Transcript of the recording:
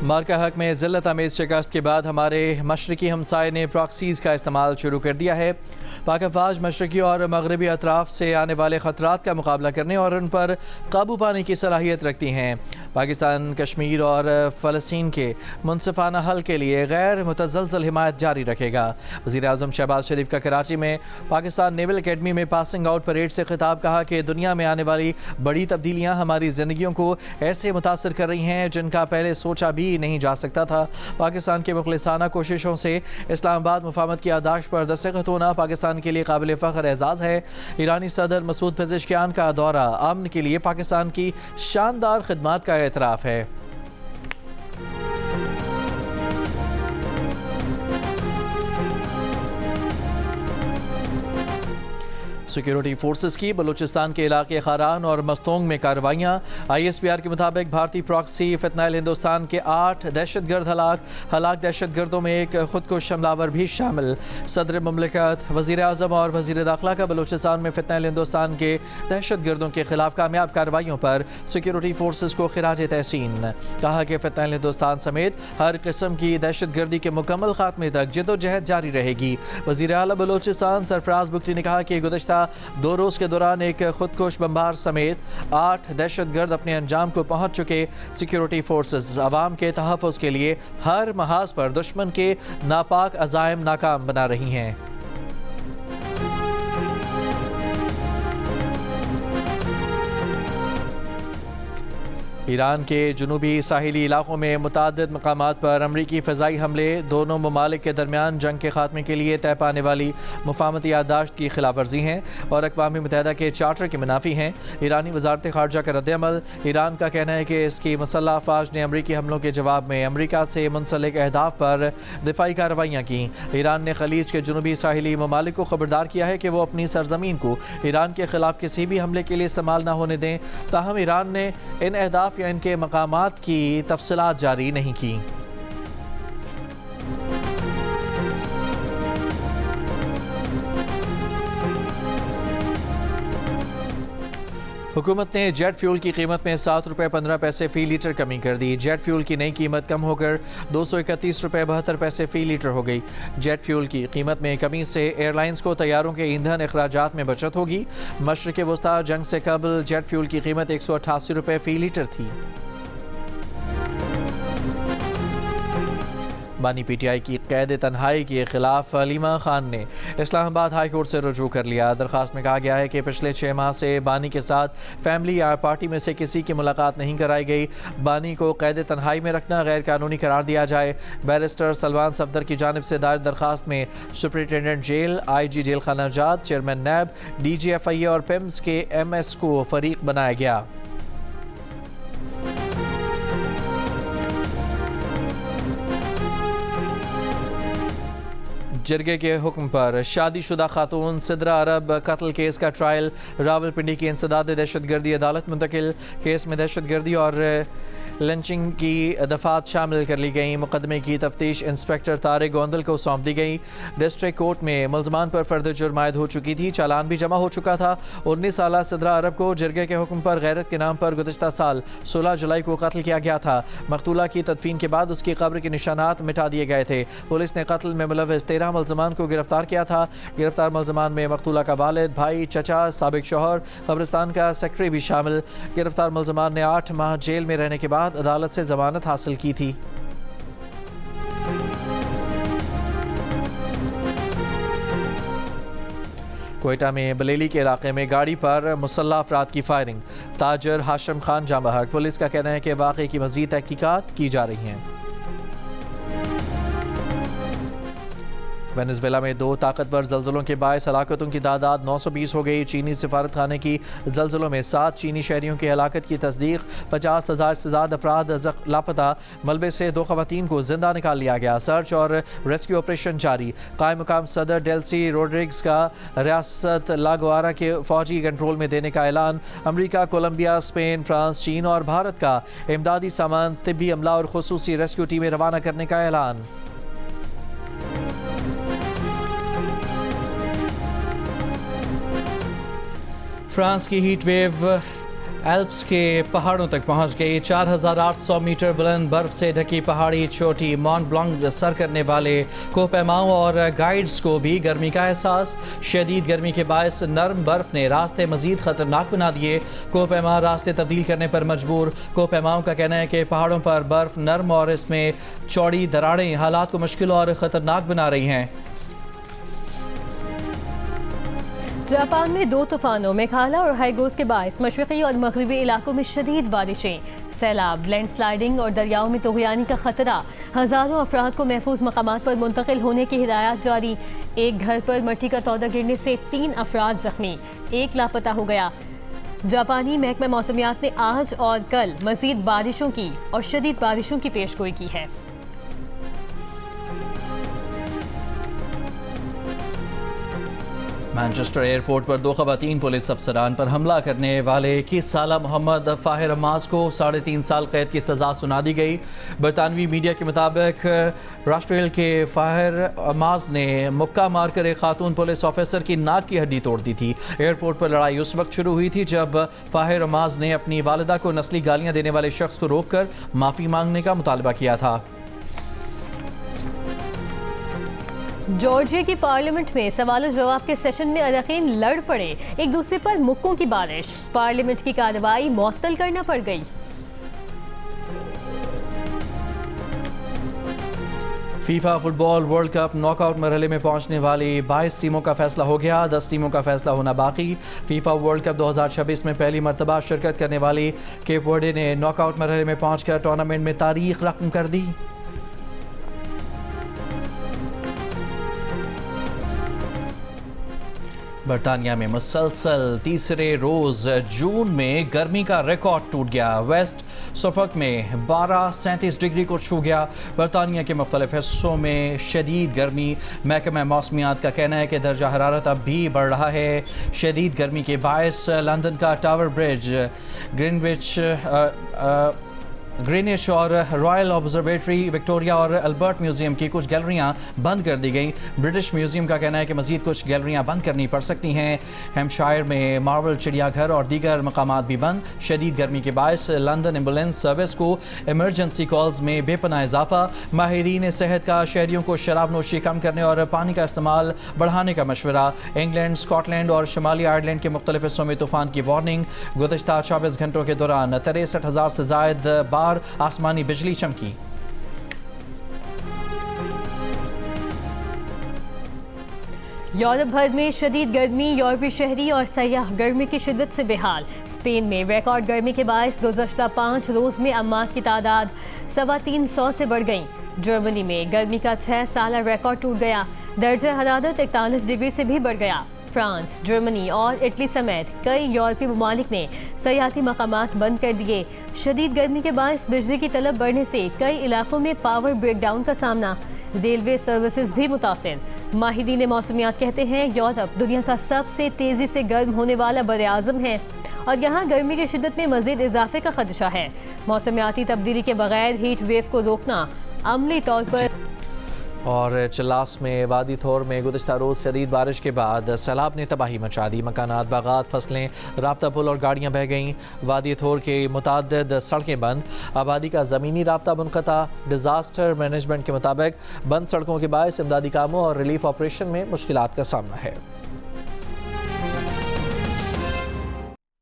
مارکا حق میں ذلت آمیز شکست کے بعد ہمارے مشرقی ہمسائے نے پراکسیز کا استعمال شروع کر دیا ہے۔ پاک افواج مشرقی اور مغربی اطراف سے آنے والے خطرات کا مقابلہ کرنے اور ان پر قابو پانے کی صلاحیت رکھتی ہیں۔ پاکستان کشمیر اور فلسطین کے منصفانہ حل کے لیے غیر متزلزل حمایت جاری رکھے گا۔ وزیر اعظم شہباز شریف کا کراچی میں پاکستان نیول اکیڈمی میں پاسنگ آؤٹ پریڈ سے خطاب، کہا کہ دنیا میں آنے والی بڑی تبدیلیاں ہماری زندگیوں کو ایسے متاثر کر رہی ہیں جن کا پہلے سوچا بھی نہیں جا سکتا تھا۔ پاکستان کے مخلصانہ کوششوں سے اسلام آباد مفاہمت کی یادداشت پر دستخط ہونا پاکستان کے لیے قابل فخر اعزاز ہے۔ ایرانی صدر مسعود پزشکیان کا دورہ امن کے لیے پاکستان کی شاندار خدمات کا اعتراف ہے۔ سیکیورٹی فورسز کی بلوچستان کے علاقے خاران اور مستونگ میں کارروائیاں۔ آئی ایس پی آر کے مطابق بھارتی پراکسی فتنائل ہندوستان کے 8 دہشت گرد ہلاک دہشت گردوں میں ایک خودکش حملہ آور بھی شامل۔ صدر مملکت، وزیر اعظم اور وزیر داخلہ کا بلوچستان میں فتنائل ہندوستان کے دہشت گردوں کے خلاف کامیاب کارروائیوں پر سیکیورٹی فورسز کو خراج تحسین۔ کہا کہ فتنائل ہندوستان سمیت ہر قسم کی دہشت گردی کے مکمل خاتمے تک جدوجہد جاری رہے گی۔ وزیر اعلیٰ بلوچستان سرفراز بگٹی نے کہا کہ گزشتہ 2 روز کے دوران ایک خودکش بمبار سمیت 8 دہشت گرد اپنے انجام کو پہنچ چکے۔ سیکیورٹی فورسز عوام کے تحفظ کے لیے ہر محاذ پر دشمن کے ناپاک عزائم ناکام بنا رہی ہیں۔ ایران کے جنوبی ساحلی علاقوں میں متعدد مقامات پر امریکی فضائی حملے دونوں ممالک کے درمیان جنگ کے خاتمے کے لیے طے پانے والی مفاہمتی یادداشت کی خلاف ورزی ہیں اور اقوام متحدہ کے چارٹر کے منافی ہیں۔ ایرانی وزارت خارجہ کا رد عمل: ایران کا کہنا ہے کہ اس کی مسلح افواج نے امریکی حملوں کے جواب میں امریکہ سے منسلک اہداف پر دفاعی کارروائیاں کیں۔ ایران نے خلیج کے جنوبی ساحلی ممالک کو خبردار کیا ہے کہ وہ اپنی سرزمین کو ایران کے خلاف کسی بھی حملے کے لیے استعمال نہ ہونے دیں، تاہم ایران نے ان اہداف یا ان کے مقامات کی تفصیلات جاری نہیں کی۔ حکومت نے جیٹ فیول کی قیمت میں 7 روپے 15 پیسے فی لیٹر کمی کر دی۔ جیٹ فیول کی نئی قیمت کم ہو کر 231 روپے 72 پیسے فی لیٹر ہو گئی۔ جیٹ فیول کی قیمت میں کمی سے ایئر لائنز کو طیاروں کے ایندھن اخراجات میں بچت ہوگی۔ مشرق وسطی جنگ سے قبل جیٹ فیول کی قیمت 188 روپے فی لیٹر تھی۔ بانی پی ٹی آئی کی قید تنہائی کے خلاف علیمہ خان نے اسلام آباد ہائی کورٹ سے رجوع کر لیا۔ درخواست میں کہا گیا ہے کہ پچھلے 6 ماہ سے بانی کے ساتھ فیملی یا پارٹی میں سے کسی کی ملاقات نہیں کرائی گئی۔ بانی کو قید تنہائی میں رکھنا غیر قانونی قرار دیا جائے۔ بیرسٹر سلمان صفدر کی جانب سے دائر درخواست میں superintendent jail, I G jail خانہ جات، chairman NAB, D G F I A اور پیمز کے ایم ایس کو فریق بنایا گیا۔ جرگے کے حکم پر شادی شدہ خاتون سدرا عرب قتل کیس کا ٹرائل راولپنڈی کی انسداد دہشت گردی عدالت منتقل۔ کیس میں دہشت گردی اور لنچنگ کی دفعات شامل کر لی گئیں۔ مقدمے کی تفتیش انسپکٹر طارق گوندل کو سونپ دی گئی۔ ڈسٹرکٹ کورٹ میں ملزمان پر فرد جرم عائد ہو چکی تھی، چالان بھی جمع ہو چکا تھا۔ 19 سالہ سدرا عرب کو جرگے کے حکم پر غیرت کے نام پر گزشتہ سال 16 جولائی کو قتل کیا گیا تھا۔ مقتولہ کی تدفین کے بعد اس کی قبر کے نشانات مٹا دیے گئے تھے۔ پولیس نے قتل میں ملوث 13 ملزمان کو گرفتار کیا تھا۔ گرفتار ملزمان میں مقتولہ کا والد، بھائی، چچا، سابق شوہر، قبرستان کا سیکرٹری بھی شامل۔ گرفتار ملزمان نے 8 ماہ جیل میں رہنے کے بعد عدالت سے ضمانت حاصل کی تھی۔ کوئٹہ میں بلیلی کے علاقے میں گاڑی پر مسلح افراد کی فائرنگ، تاجر ہاشم خان جاں بحق۔ پولیس کا کہنا ہے کہ واقعے کی مزید تحقیقات کی جا رہی ہیں۔ وینزویلا میں 2 طاقتور زلزلوں کے باعث ہلاکتوں کی تعداد 920 ہو گئی۔ چینی سفارت خانے کی زلزلوں میں 7 چینی شہریوں کی ہلاکت کی تصدیق۔ 50,000 سے زیادہ افراد لاپتہ۔ ملبے سے 2 خواتین کو زندہ نکال لیا گیا۔ سرچ اور ریسکیو آپریشن جاری۔ قائم مقام صدر ڈیلسی روڈریگز کا ریاست لاگوارا کے فوجی کنٹرول میں دینے کا اعلان۔ امریکہ، کولمبیا، اسپین، فرانس، چین اور بھارت کا امدادی سامان، طبی عملہ اور خصوصی ریسکیو ٹیمیں روانہ کرنے کا اعلان۔ فرانس کی ہیٹ ویو ایلپس کے پہاڑوں تک پہنچ گئی 4800 میٹر بلند برف سے ڈھکی پہاڑی چوٹی مونٹ بلانک سر کرنے والے کوہ پیماؤں اور گائیڈز کو بھی گرمی کا احساس. شدید گرمی کے باعث نرم برف نے راستے مزید خطرناک بنا دیے. کوہ پیما راستے تبدیل کرنے پر مجبور. کوہ پیماؤں کا کہنا ہے کہ پہاڑوں پر برف نرم اور اس میں چوڑی دراڑیں حالات کو مشکل اور خطرناک بنا رہی ہیں. جاپان میں 2 طوفانوں میگھالیہ اور ہائیگوس کے باعث مشرقی اور مغربی علاقوں میں شدید بارشیں، سیلاب، لینڈ سلائیڈنگ اور دریاؤں میں طغیانی کا خطرہ. ہزاروں افراد کو محفوظ مقامات پر منتقل ہونے کی ہدایات جاری. ایک گھر پر مٹی کا تودہ گرنے سے 3 افراد زخمی، 1 لاپتہ ہو گیا. جاپانی محکمہ موسمیات نے آج اور کل مزید بارشوں کی اور شدید بارشوں کی پیشگوئی کی ہے. مانچسٹر ایئرپورٹ پر 2 خواتین پولیس افسران پر حملہ کرنے والے 21 سالہ محمد فاہر عماز کو 3.5 سال قید کی سزا سنا دی گئی. برطانوی میڈیا کے مطابق راسٹریل کے فاہر عماز نے مکہ مار کر ایک خاتون پولیس آفیسر کی ناک کی ہڈی توڑ دی تھی. ایئرپورٹ پر لڑائی اس وقت شروع ہوئی تھی جب فاہر عماز نے اپنی والدہ کو نسلی گالیاں دینے والے شخص کو روک کر معافی مانگنے کا مطالبہ کیا تھا. جارجیا کی پارلیمنٹ میں سوال و جواب کے سیشن میں اراکین لڑ پڑے، ایک دوسرے پر مکوں کی بارش. پارلیمنٹ کی کارروائی معطل کرنا پڑ گئی. فیفا فٹ بال ورلڈ کپ ناک آؤٹ مرحلے میں پہنچنے والی 22 ٹیموں کا فیصلہ ہو گیا. 10 ٹیموں کا فیصلہ ہونا باقی. فیفا ورلڈ کپ 2026 میں پہلی مرتبہ شرکت کرنے والی کیپ ورڈے نے ناک آؤٹ مرحلے میں پہنچ کر ٹورنامنٹ میں تاریخ رقم کر دی. برطانیہ میں مسلسل تیسرے روز جون میں گرمی کا ریکارڈ ٹوٹ گیا. ویسٹ سفولک میں 37 ڈگری کو چھو گیا. برطانیہ کے مختلف حصوں میں شدید گرمی. محکمہ موسمیات کا کہنا ہے کہ درجہ حرارت اب بھی بڑھ رہا ہے. شدید گرمی کے باعث لندن کا ٹاور برج، گرینچ اور رائل آبزرویٹری، وکٹوریا اور البرٹ میوزیم کی کچھ گیلریاں بند کر دی گئیں. برٹش میوزیم کا کہنا ہے کہ مزید کچھ گیلریاں بند کرنی پڑ سکتی ہیں. ہیمپشائر میں مارول چڑیا گھر اور دیگر مقامات بھی بند. شدید گرمی کے باعث لندن ایمبولینس سروس کو ایمرجنسی کالز میں بے پناہ اضافہ. ماہرین صحت کا شہریوں کو شراب نوشی کم کرنے اور پانی کا استعمال بڑھانے کا مشورہ. انگلینڈ، اسکاٹ لینڈ اور شمالی آئرلینڈ کے مختلف حصوں میں طوفان کی وارننگ. گزشتہ 24 گھنٹوں کے دوران 63,000 سے زائد بار آسمانی بجلی چمکی. یورپ بھر میں شدید گرمی، یورپی شہری اور سیاح گرمی کی شدت سے بے حال. اسپین میں ریکارڈ گرمی کے باعث گزشتہ 5 روز میں اموات کی تعداد 350 سے بڑھ گئی. جرمنی میں گرمی کا 6 سالہ ریکارڈ ٹوٹ گیا. درجہ حرارت 41 ڈگری سے بھی بڑھ گیا. فرانس، جرمنی اور اٹلی سمیت کئی یورپی ممالک نے سیاحتی مقامات بند کر دیے. شدید گرمی کے باعث بجلی کی طلب بڑھنے سے کئی علاقوں میں پاور بریک ڈاؤن کا سامنا. ریلوے سروسز بھی متاثر. ماہرین موسمیات کہتے ہیں یورپ دنیا کا سب سے تیزی سے گرم ہونے والا براعظم ہے اور یہاں گرمی کی شدت میں مزید اضافے کا خدشہ ہے. موسمیاتی تبدیلی کے بغیر ہیٹ ویو کو روکنا عملی طور پر. اور چلاس میں وادی تھور میں گزشتہ روز شدید بارش کے بعد سیلاب نے تباہی مچا دی. مکانات، باغات، فصلیں، رابطہ پل اور گاڑیاں بہہ گئیں. وادی تھور کے متعدد سڑکیں بند. آبادی کا زمینی رابطہ منقطع. ڈیزاسٹر مینجمنٹ کے مطابق بند سڑکوں کے باعث امدادی کاموں اور ریلیف آپریشن میں مشکلات کا سامنا ہے.